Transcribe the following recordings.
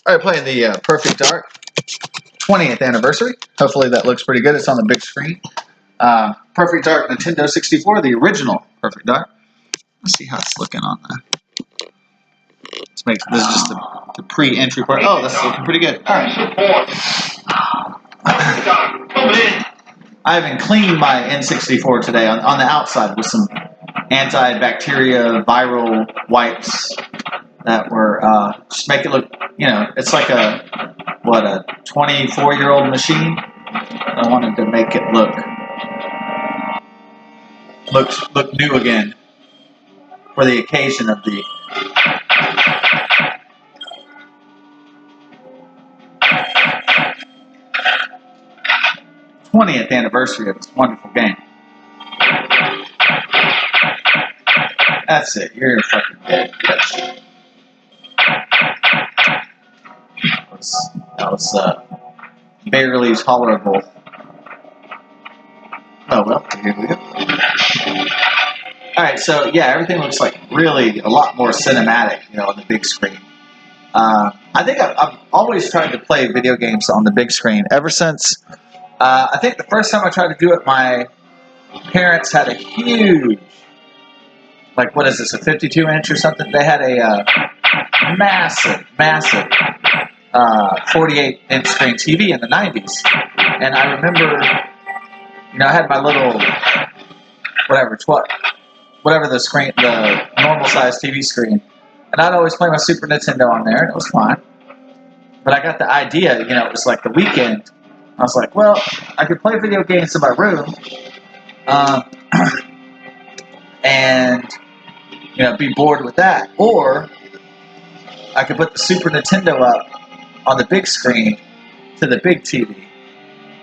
Alright, playing the Perfect Dark 20th anniversary. Hopefully that looks pretty good. It's on the big screen. Perfect Dark Nintendo 64, the original Perfect Dark. Let's see how it's looking on that. This is just the pre-entry part. Oh, that's looking pretty good. Alright. I even cleaned my N64 today on the outside with some antibacterial viral wipes that were just make it look, it's like a 24-year-old machine. I wanted to make it look new again for the occasion of the 20th anniversary of this wonderful game. That's it. You're fucking dead. Yes. That was barely tolerable. Oh well, here we go. Alright, so yeah, everything looks like really a lot more cinematic, on the big screen. I think I've always tried to play video games on the big screen ever since. I think the first time I tried to do it, my parents had a huge, a 52-inch or something. They had a massive 48-inch screen TV in the 90s. And I remember, I had my little, whatever the normal-sized TV screen. And I'd always play my Super Nintendo on there, and it was fine. But I got the idea, it was like the weekend. I was like, well, I could play video games in my room, and, be bored with that. Or I could put the Super Nintendo up on the big screen to the big TV.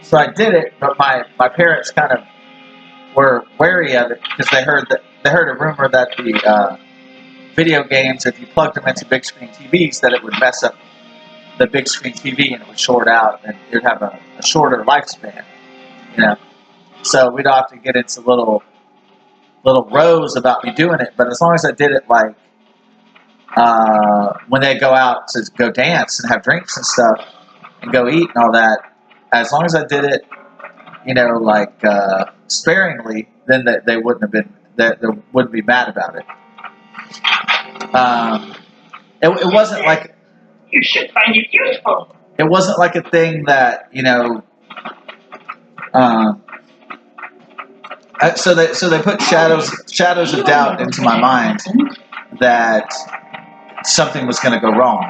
So I did it, but my parents kind of were wary of it because they heard a rumor that the video games, if you plugged them into big screen TVs, that it would mess up the big screen TV and it would short out and it would have a shorter lifespan. So we'd often get into little rows about me doing it, but as long as I did it when they go out to go dance and have drinks and stuff and go eat and all that, as long as I did it, sparingly, then they wouldn't have been, they wouldn't be mad about it. It wasn't like, you should find it useful. It wasn't like a thing that, so they put shadows of doubt into my mind that something was going to go wrong.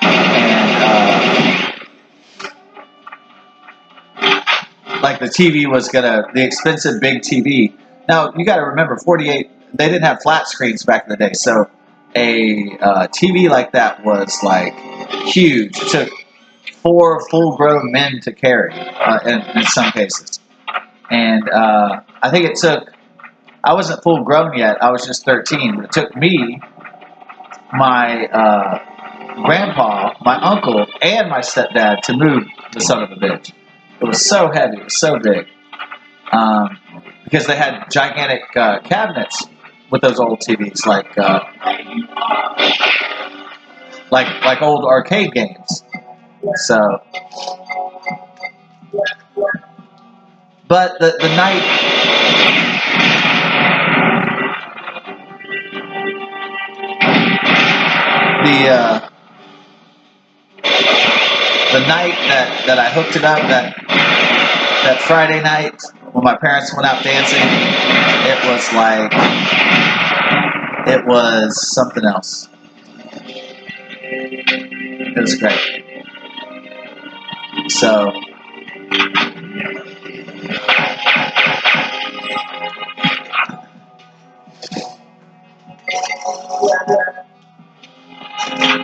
And, the TV was the expensive big TV. Now, you got to remember, 48, they didn't have flat screens back in the day, so a TV like that was, huge. It took 4 full-grown men to carry, in some cases. And I think it took, I wasn't full-grown yet, I was just 13, but it took me, my grandpa, my uncle, and my stepdad to move the son of a bitch. It was so heavy, it was so big. Because they had gigantic cabinets with those old TVs, like old arcade games. So, but the night, the night that I hooked it up, that Friday night when my parents went out dancing, it was something else. It was great. So,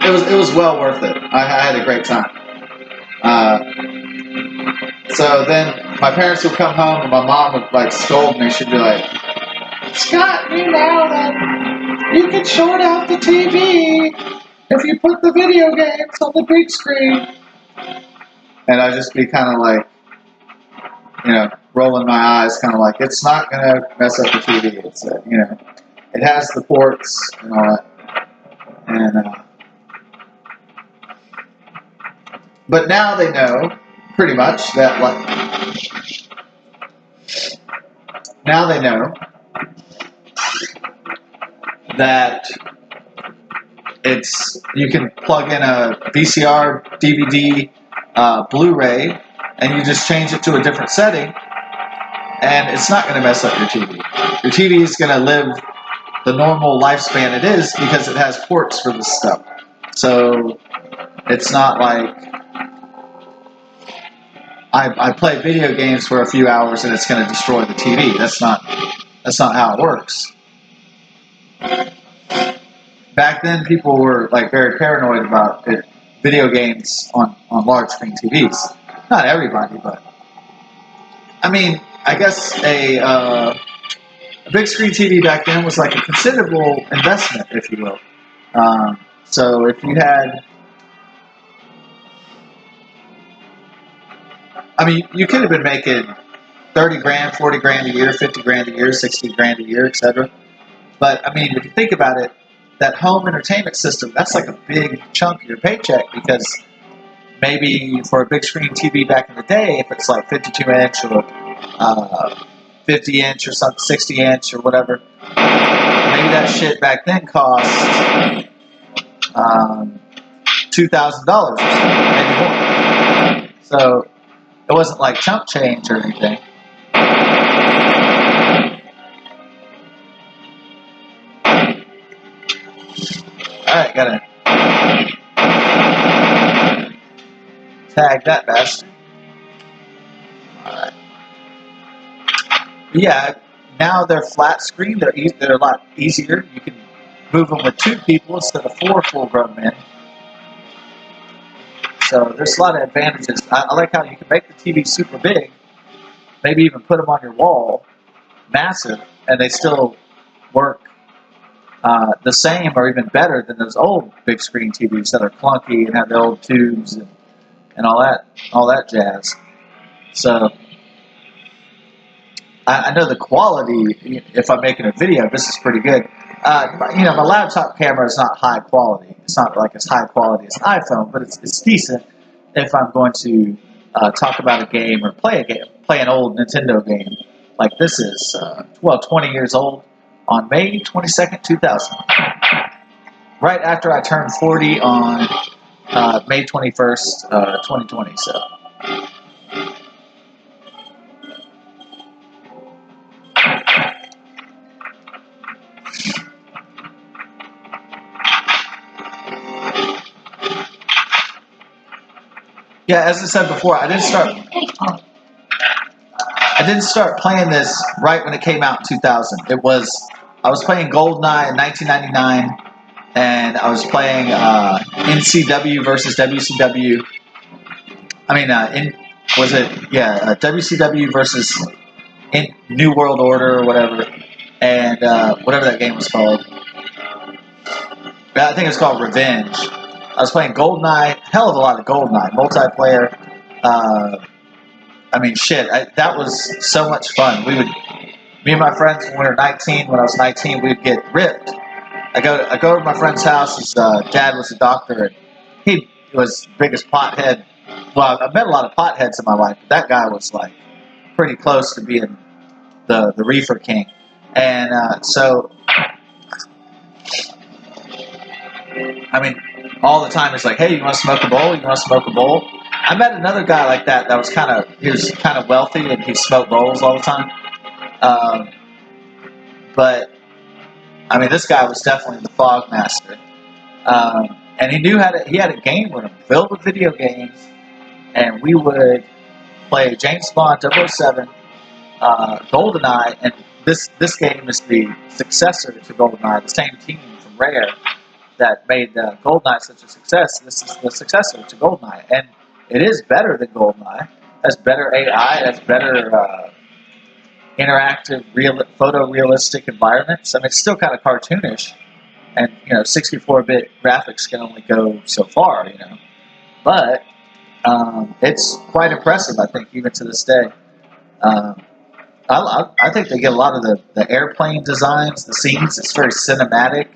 it was well worth it. I had a great time. So then my parents would come home and my mom would scold me. She'd be like, Scott, you know that you can short out the TV if you put the video games on the big screen. And I'd just be kind of rolling my eyes, kind of it's not going to mess up the TV. It's, it has the ports and all that. And But now they know pretty much that now they know that you can plug in a VCR, DVD, Blu-ray, and you just change it to a different setting, and it's not going to mess up your TV. Your TV is going to live the normal lifespan it is because it has ports for this stuff. So it's not like I play video games for a few hours and it's going to destroy the TV. That's not how it works. Back then, people were like very paranoid about video games on large screen TVs. Not everybody, but I mean, I guess a big screen TV back then was like a considerable investment, if you will. So if you had, I mean, you could have been making 30 grand, 40 grand a year, 50 grand a year, 60 grand a year, etc. But I mean, if you think about it, that home entertainment system, that's like a big chunk of your paycheck because maybe for a big screen TV back in the day, if it's like 52 inch or 50 inch or something, 60 inch or whatever, maybe that shit back then cost $2,000 or something, maybe more. So it wasn't like chump change or anything. Alright, gotta tag that bastard. Alright. Yeah, now they're flat screen. They're a lot easier. You can move them with 2 people instead of 4 full-grown men. So there's a lot of advantages. I like how you can make the TV super big, maybe even put them on your wall, massive, and they still work the same or even better than those old big screen TVs that are clunky and have the old tubes and all that jazz. So I know the quality, if I'm making a video, this is pretty good. My laptop camera is not high quality. It's not like as high quality as an iPhone, but it's decent if I'm going to talk about a game or play an old Nintendo game like this is. 20 years old on May 22nd, 2000. Right after I turned 40 on May 21st, 2020. So. Yeah, as I said before, I didn't start playing this right when it came out in 2000. I was playing Goldeneye in 1999, and I was playing NCW versus WCW. I mean, WCW versus New World Order or whatever, and whatever that game was called. I think it's called Revenge. I was playing Goldeneye, hell of a lot of Goldeneye, multiplayer. That was so much fun. Me and my friends, when I was 19, we'd get ripped. I go to my friend's house. His dad was a doctor, and he was the biggest pothead. Well, I've met a lot of potheads in my life, but that guy was like pretty close to being the reefer king. And all the time he's like, "Hey, you want to smoke a bowl? You want to smoke a bowl?" I met another guy like that. He was kind of wealthy, and he smoked bowls all the time. But this guy was definitely the fog master. And he had a game room filled with video games, and we would play James Bond 007, Goldeneye, and this game is the successor to Goldeneye, the same team from Rare that made Goldeneye such a success. This is the successor to Goldeneye, and it is better than Goldeneye. It has better AI, it has better interactive, photorealistic environments. It's still kind of cartoonish, and 64-bit graphics can only go so far, but it's quite impressive. I think even to this day, I think they get a lot of the airplane designs, the scenes. It's very cinematic.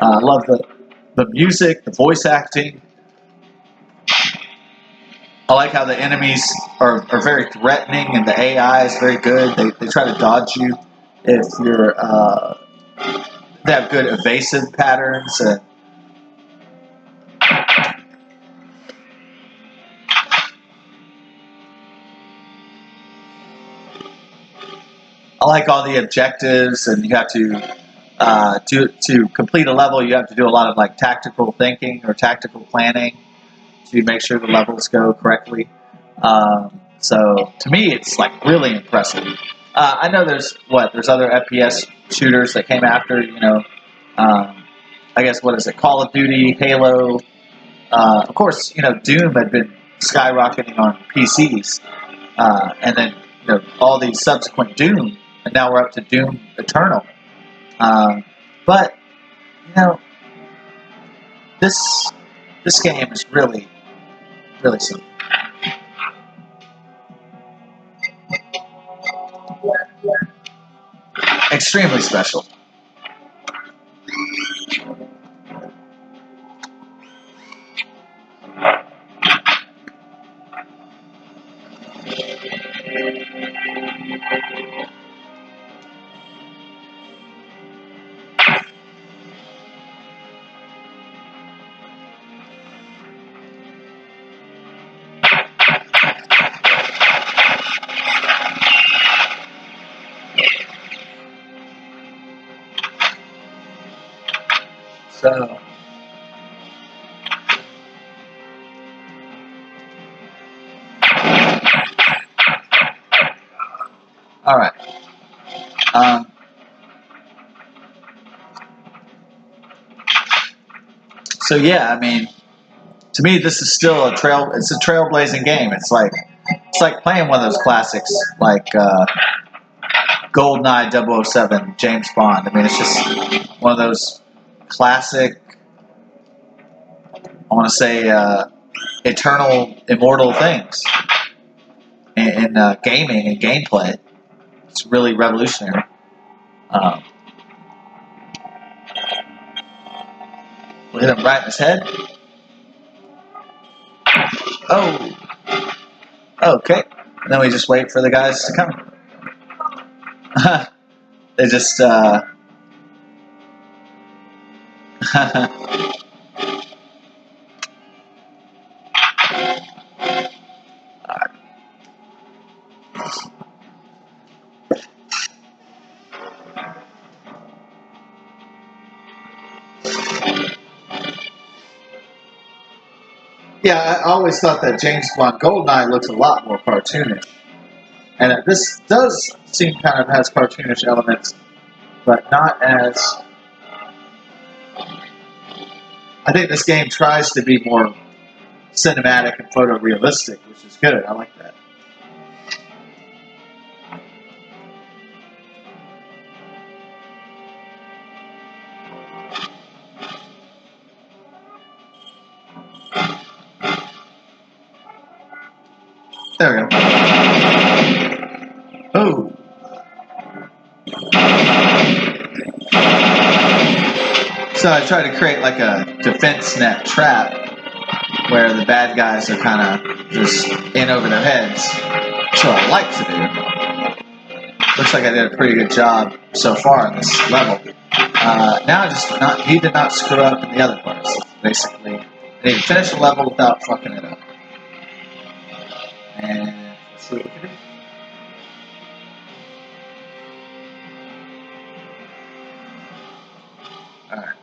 I love the music, the voice acting. I like how the enemies are very threatening and the AI is very good. They try to dodge you if you're they have good evasive patterns. And I like all the objectives, and you have to complete a level. You have to do a lot of like tactical thinking or tactical planning to make sure the levels go correctly. So to me, it's like really impressive. I know there's other FPS shooters that came after. I guess what is it? Call of Duty, Halo. Of course, Doom had been skyrocketing on PCs, and then all these subsequent Doom, and now we're up to Doom Eternal. But you know this this game is really something. Extremely special. So, all right. Um, so yeah, I mean, to me, this is still a trail. It's a trailblazing game. It's like playing one of those classics, like Goldeneye 007, James Bond. I mean, it's just one of those classic. I want to say eternal, immortal things in gaming and gameplay. It's really revolutionary. Um, we'll hit him right in his head. Oh, okay. And then we just wait for the guys to come. They just. Yeah, I always thought that James Bond Goldeneye looks a lot more cartoonish, and this does seem kind of has cartoonish elements, but not as. I think this game tries to be more cinematic and photorealistic, which is good. I like that. There we go. Oh, so I try to create like a defense net trap where the bad guys are kind of just in over their heads. That's what I like to do. Looks like I did a pretty good job so far in this level. Now he did not screw up in the other parts. Basically, I need to finish the level without fucking it up. And let's see what we can do. Alright.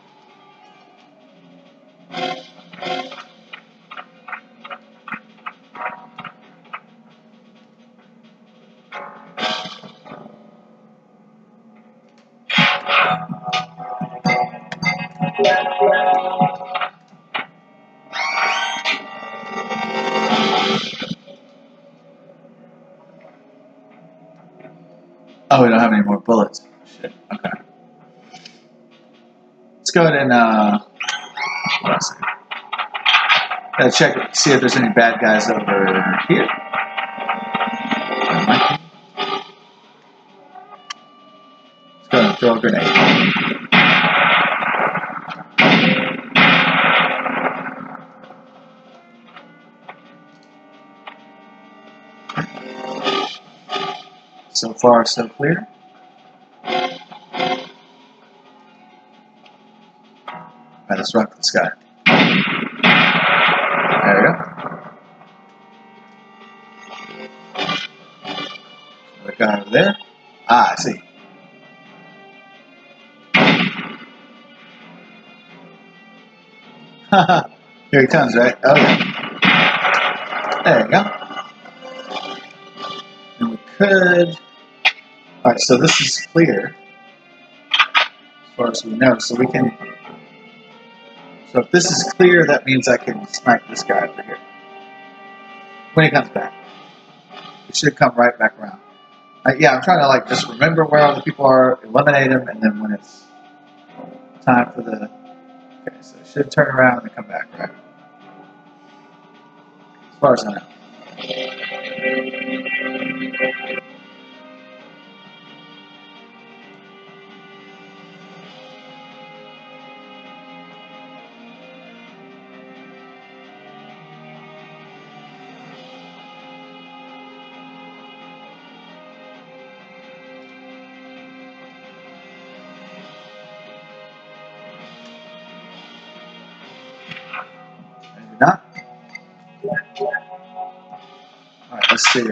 Oh, we don't have any more bullets. Shit. Okay. Let's go ahead and what else? Gotta check, see if there's any bad guys over here. Let's go ahead and throw a grenade. So far, so clear. Alright, let's rock this guy. There we go. The guy over there. Ah, I see. Here he comes, right? Oh, yeah. There you go. And we could... Alright, so this is clear. As far as we know. So we can... So if this is clear, that means I can snipe this guy over here. When he comes back. It should come right back around. Yeah, I'm trying to like just remember where all the people are, eliminate them, and then when it's time for the... Okay, so it should turn around and come back, right? As far as I know. Maybe not. Alright, let's see.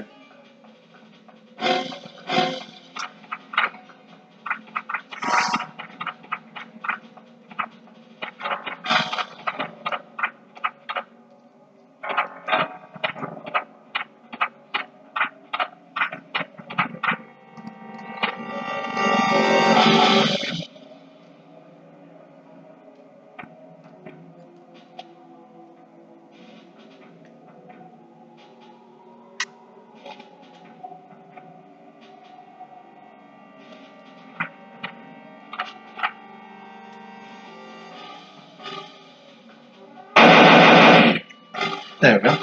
There we go.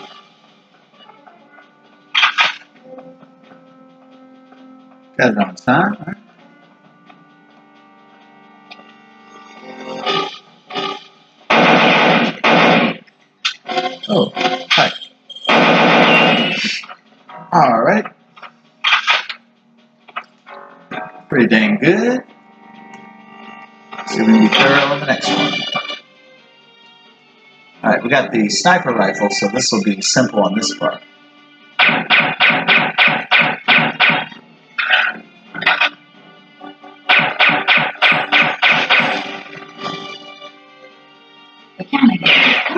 Got it on time, right? Oh, hi. Alright. Pretty dang good. So we're going to be thorough in the next one. Alright, we got the sniper rifle, so this will be simple on this part.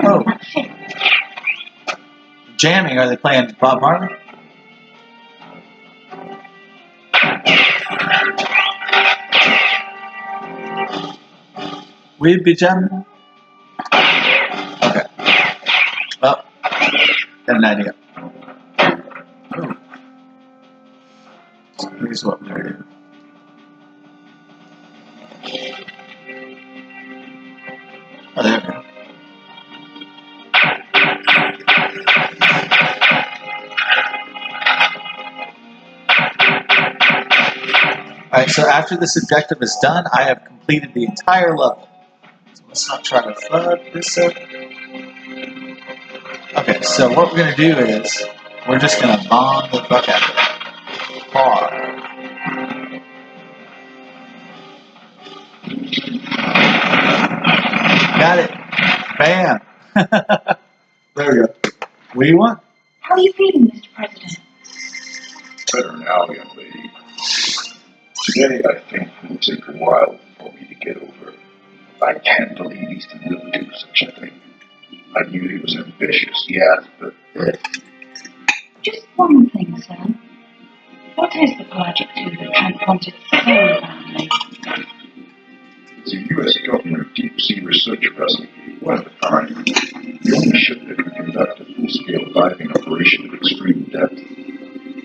Oh. Jamming, are they playing Bob Marley? We'd be jamming? Okay. Well, got an idea. Oh. So here's what we're doing. Oh, there we go. Alright, so after this objective is done, I have completed the entire level. So let's not try to flood this up. Okay, so what we're going to do is, we're just going to bomb the fuck out of it. Hard. Got it. Bam. There we go. What do you want? How are you feeling, Mr. President? Better now, young lady. Today, I think it will take a while for me to get over. I can't believe Easton will do such a thing. I knew he was ambitious, yes, but... Just one thing, sir. What is the project that Trent wanted so badly? It's a U.S. government deep-sea research vessel, one of a kind. The only ship that can conduct a full-scale diving operation of extreme depth.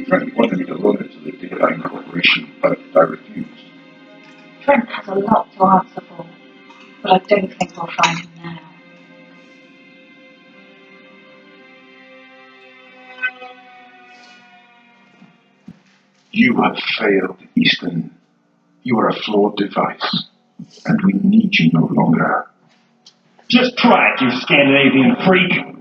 Trent wanted me to loan it to the Dayline Corporation, but I refused. Trent has a lot to answer for, but I don't think we'll find him now. You have failed, Easton. You are a flawed device, and we need you no longer. Just try it, you Scandinavian freak.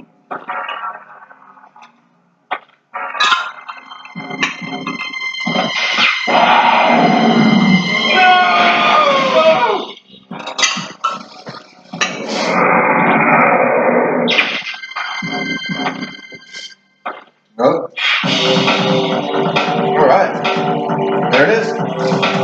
All right. There it is.